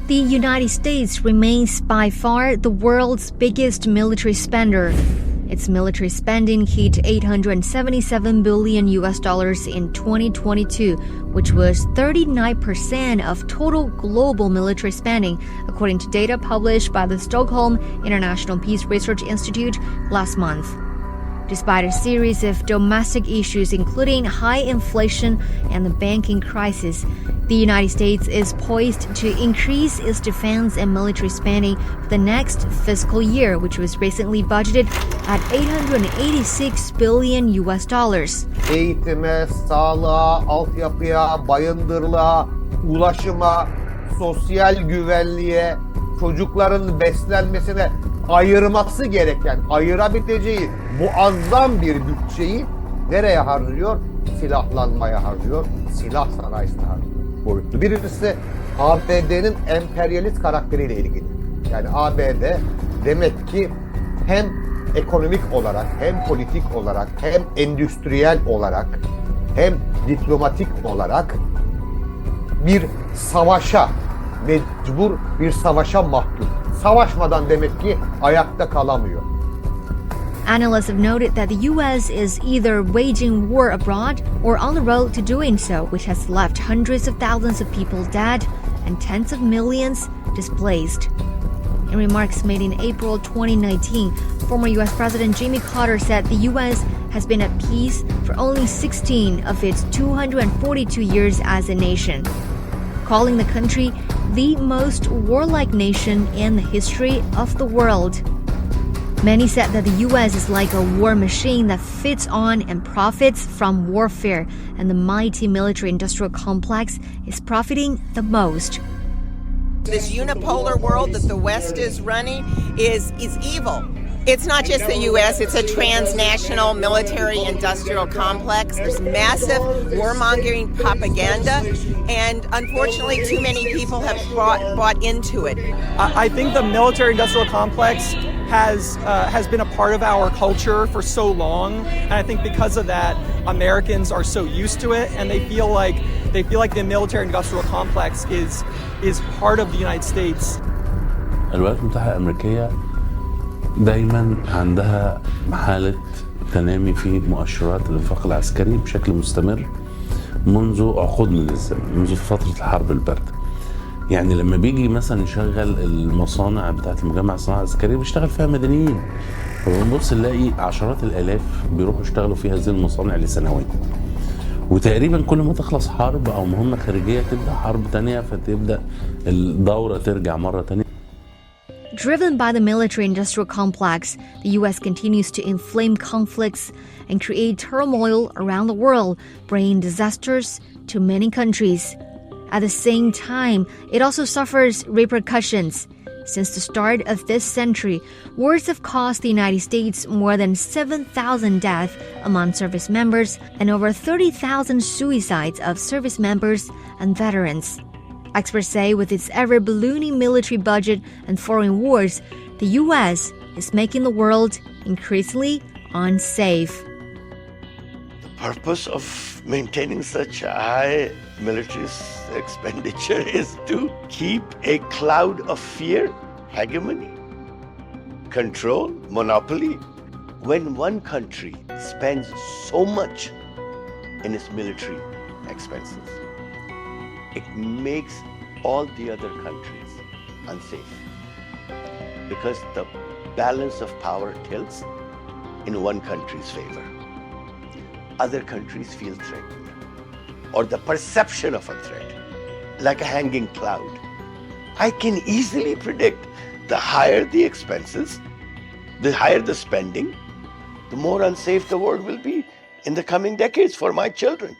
The United States remains by far the world's biggest military spender. Its military spending hit $877 billion in 2022, which was 39% of total global military spending, according to data published by the Stockholm International Peace Research Institute last month. Despite a series of domestic issues, including high inflation and the banking crisis, the United States is poised to increase its defense and military spending for the next fiscal year, which was recently budgeted at $886 billion. Eğitime, sağlığa, altyapıya, bayındırlığa, ulaşıma, sosyal güvenliğe, çocukların beslenmesine ayırması gereken, ayırabileceği muazzam bir bütçeyi nereye harcıyor? Silahlanmaya harcıyor, silah sanayisine harcıyor. Boyutlu. Birincisi ABD'nin emperyalist karakteriyle ilgili. Yani ABD demek ki hem ekonomik olarak, hem politik olarak, hem endüstriyel olarak, hem diplomatik olarak bir savaşa mecbur, bir savaşa mahkum. Savaşmadan demek ki ayakta kalamıyor. Analysts have noted that the U.S. is either waging war abroad or on the road to doing so, which has left hundreds of thousands of people dead and tens of millions displaced. In remarks made in April 2019, former U.S. President Jimmy Carter said the U.S. has been at peace for only 16 of its 242 years as a nation, calling the country the most warlike nation in the history of the world. Many said that the U.S. is like a war machine that feeds on and profits from warfare, and the mighty military-industrial complex is profiting the most. This unipolar world that the West is running is evil. It's not just the U.S., it's a transnational military-industrial complex. There's massive warmongering propaganda, and unfortunately too many people have bought into it. I think the military-industrial complex has been a part of our culture for so long, and I think because of that, Americans are so used to it, and they feel like the military-industrial complex is part of the United States. الولايات المتحدة الأمريكية دايما عندها حالة تنامي في مؤشرات الإنفاق العسكري بشكل مستمر منذ عقود من الزمن، منذ فترة الحرب الباردة. يعني لما بيجي مثلا يشغل المصانع بتاعت المجمع الصناعي العسكري بيشتغل فيها مدنيين، فبنبص نلاقي عشرات الآلاف بيروحوا يشتغلوا في هذه المصانع لسنوات. وتقريبا كل ما تخلص حرب أو مهمة خارجية تبدأ حرب تانية، فتبدأ الدورة ترجع مرة تانية. Driven by the military-industrial complex, the U.S. continues to inflame conflicts and create turmoil around the world, bringing disasters to many countries. At the same time, it also suffers repercussions. Since the start of this century, wars have cost the United States more than 7,000 deaths among service members and over 30,000 suicides of service members and veterans. Experts say with its ever-ballooning military budget and foreign wars, the U.S. is making the world increasingly unsafe. The purpose of maintaining such a high military expenditure is to keep a cloud of fear, hegemony, control, monopoly. When one country spends so much in its military expenses, it makes all the other countries unsafe because the balance of power tilts in one country's favor. Other countries feel threatened, or the perception of a threat, like a hanging cloud. I can easily predict the higher the expenses, the higher the spending, the more unsafe the world will be in the coming decades for my children.